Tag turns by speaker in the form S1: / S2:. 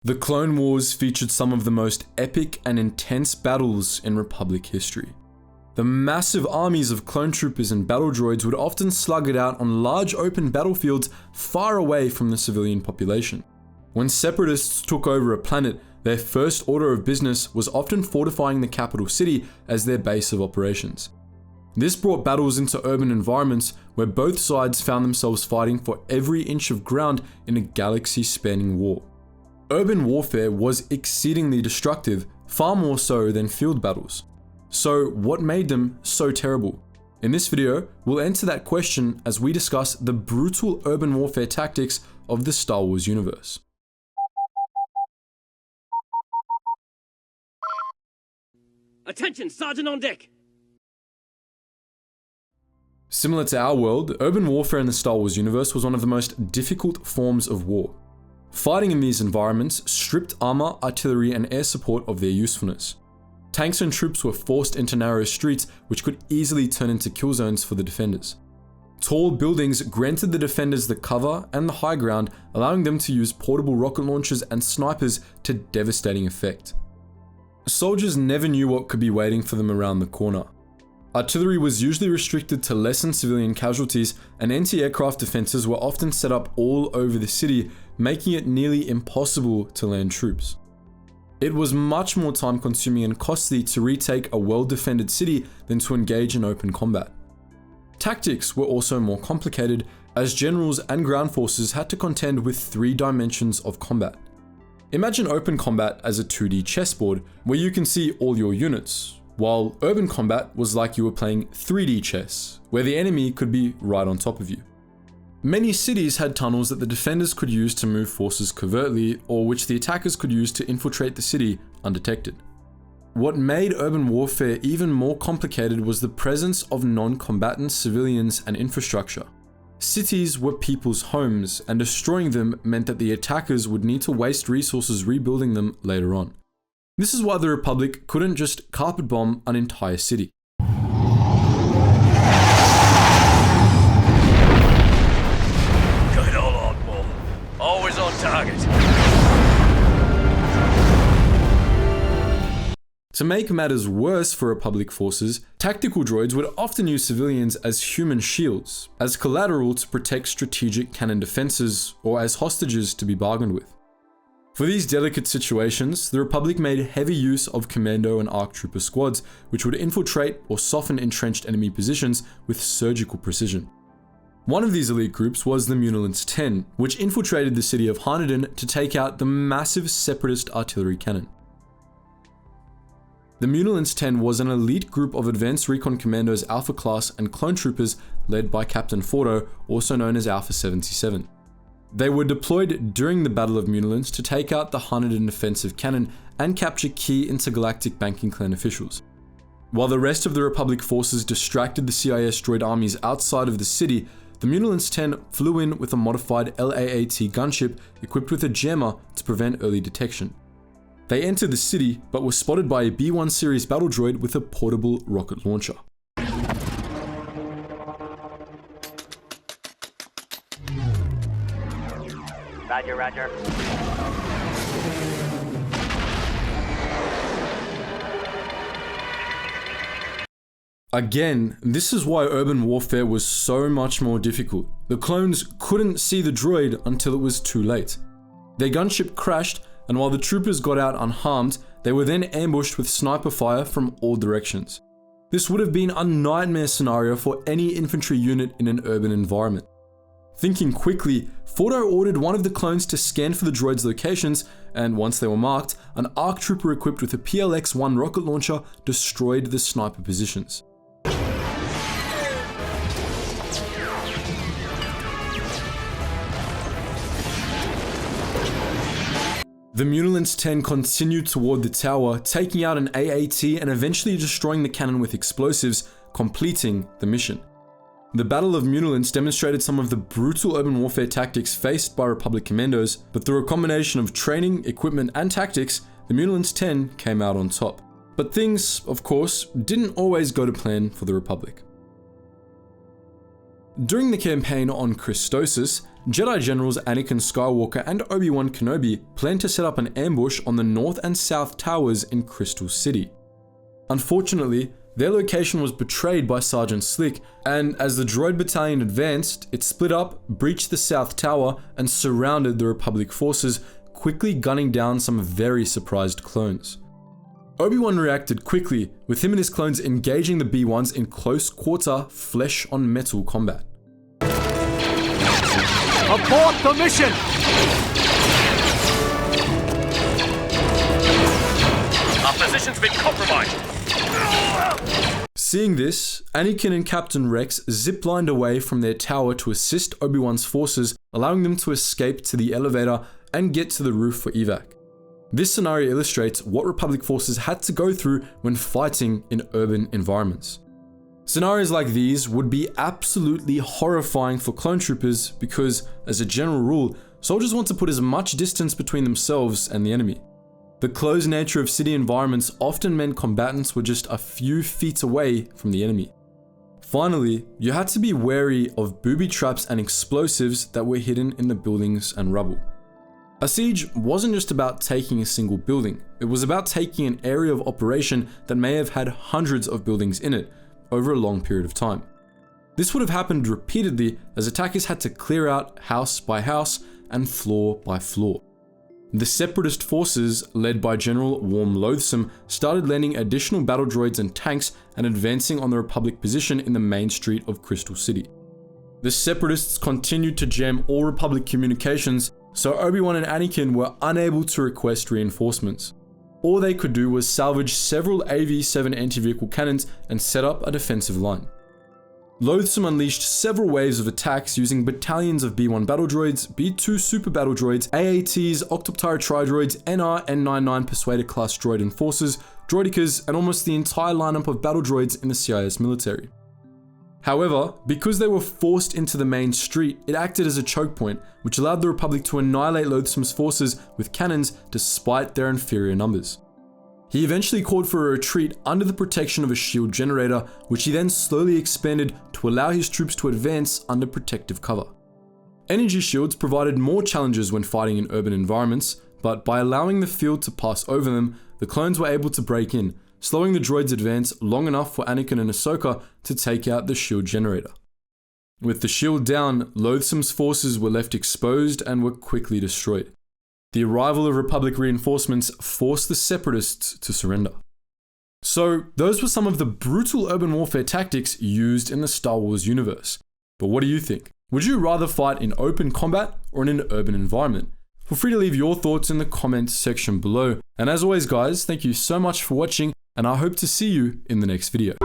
S1: The Clone Wars featured some of the most epic and intense battles in Republic history. The massive armies of clone troopers and battle droids would often slug it out on large open battlefields far away from the civilian population. When separatists took over a planet, their first order of business was often fortifying the capital city as their base of operations. This brought battles into urban environments where both sides found themselves fighting for every inch of ground in a galaxy-spanning war. Urban warfare was exceedingly destructive, far more so than field battles. So what made them so terrible? In this video, we'll answer that question as we discuss the brutal urban warfare tactics of the Star Wars universe.
S2: Attention, Sergeant on deck!
S1: Similar to our world, urban warfare in the Star Wars universe was one of the most difficult forms of war. Fighting in these environments stripped armor, artillery, and air support of their usefulness. Tanks and troops were forced into narrow streets which could easily turn into kill zones for the defenders. Tall buildings granted the defenders the cover and the high ground, allowing them to use portable rocket launchers and snipers to devastating effect. Soldiers never knew what could be waiting for them around the corner. Artillery was usually restricted to lessen civilian casualties, and anti-aircraft defenses were often set up all over the city, making it nearly impossible to land troops. It was much more time-consuming and costly to retake a well-defended city than to engage in open combat. Tactics were also more complicated, as generals and ground forces had to contend with 3 dimensions of combat. Imagine open combat as a 2D chessboard, where you can see all your units, while urban combat was like you were playing 3D chess, where the enemy could be right on top of you. Many cities had tunnels that the defenders could use to move forces covertly, or which the attackers could use to infiltrate the city undetected. What made urban warfare even more complicated was the presence of non-combatant civilians and infrastructure. Cities were people's homes, and destroying them meant that the attackers would need to waste resources rebuilding them later on. This is why the Republic couldn't just carpet bomb an entire city.
S2: Good old Oddball. Always on target.
S1: To make matters worse for Republic forces, tactical droids would often use civilians as human shields, as collateral to protect strategic cannon defenses, or as hostages to be bargained with. For these delicate situations, the Republic made heavy use of Commando and ARC Trooper squads, which would infiltrate or soften entrenched enemy positions with surgical precision. One of these elite groups was the Muunilist 10, which infiltrated the city of Harneden to take out the massive separatist artillery cannon. The Muunilist 10 was an elite group of Advanced Recon Commandos Alpha Class and clone troopers led by Captain Fordo, also known as Alpha 77. They were deployed during the Battle of Muunilist to take out the Harneden defensive cannon and capture key intergalactic banking clan officials. While the rest of the Republic forces distracted the CIS droid armies outside of the city, the Muunilist 10 flew in with a modified LAAT gunship equipped with a jammer to prevent early detection. They entered the city, but were spotted by a B-1 series battle droid with a portable rocket launcher.
S3: Roger, roger.
S1: Again, this is why urban warfare was so much more difficult. The clones couldn't see the droid until it was too late. Their gunship crashed, and while the troopers got out unharmed, they were then ambushed with sniper fire from all directions. This would have been a nightmare scenario for any infantry unit in an urban environment. Thinking quickly, Fordo ordered one of the clones to scan for the droid's locations, and once they were marked, an ARC trooper equipped with a PLX-1 rocket launcher destroyed the sniper positions. The Muunilist 10 continued toward the tower, taking out an AAT and eventually destroying the cannon with explosives, completing the mission. The Battle of Muunilist demonstrated some of the brutal urban warfare tactics faced by Republic commandos, but through a combination of training, equipment, and tactics, the Muunilist 10 came out on top. But things, of course, didn't always go to plan for the Republic. During the campaign on Christopsis, Jedi Generals Anakin Skywalker and Obi-Wan Kenobi planned to set up an ambush on the north and south towers in Crystal City. Unfortunately, their location was betrayed by Sergeant Slick, and as the droid battalion advanced, it split up, breached the south tower, and surrounded the Republic forces, quickly gunning down some very surprised clones. Obi-Wan reacted quickly, with him and his clones engaging the B-1s in close quarter, flesh-on-metal combat.
S2: Abort the mission! Our position's been compromised.
S1: Seeing this, Anakin and Captain Rex ziplined away from their tower to assist Obi-Wan's forces, allowing them to escape to the elevator and get to the roof for evac. This scenario illustrates what Republic forces had to go through when fighting in urban environments. Scenarios like these would be absolutely horrifying for clone troopers because, as a general rule, soldiers want to put as much distance between themselves and the enemy. The closed nature of city environments often meant combatants were just a few feet away from the enemy. Finally, you had to be wary of booby traps and explosives that were hidden in the buildings and rubble. A siege wasn't just about taking a single building, it was about taking an area of operation that may have had hundreds of buildings in it over a long period of time. This would have happened repeatedly as attackers had to clear out house by house and floor by floor. The Separatist forces, led by General Worm Loathsome, started landing additional battle droids and tanks and advancing on the Republic position in the main street of Crystal City. The Separatists continued to jam all Republic communications, so Obi-Wan and Anakin were unable to request reinforcements. All they could do was salvage several AV-7 anti-vehicle cannons and set up a defensive line. Loathsome unleashed several waves of attacks using battalions of B-1 battle droids, B-2 super battle droids, AATs, Octoptire tri-droids, NR and 99 Persuader class droid enforcers, droidicas, and almost the entire lineup of battle droids in the CIS military. However, because they were forced into the main street, it acted as a choke point, which allowed the Republic to annihilate Loathsome's forces with cannons despite their inferior numbers. He eventually called for a retreat under the protection of a shield generator, which he then slowly expanded to allow his troops to advance under protective cover. Energy shields provided more challenges when fighting in urban environments, but by allowing the field to pass over them, the clones were able to break in, slowing the droid's advance long enough for Anakin and Ahsoka to take out the shield generator. With the shield down, Loathsome's forces were left exposed and were quickly destroyed. The arrival of Republic reinforcements forced the Separatists to surrender. So, those were some of the brutal urban warfare tactics used in the Star Wars universe. But what do you think? Would you rather fight in open combat or in an urban environment? Feel free to leave your thoughts in the comments section below. And as always guys, thank you so much for watching, and I hope to see you in the next video.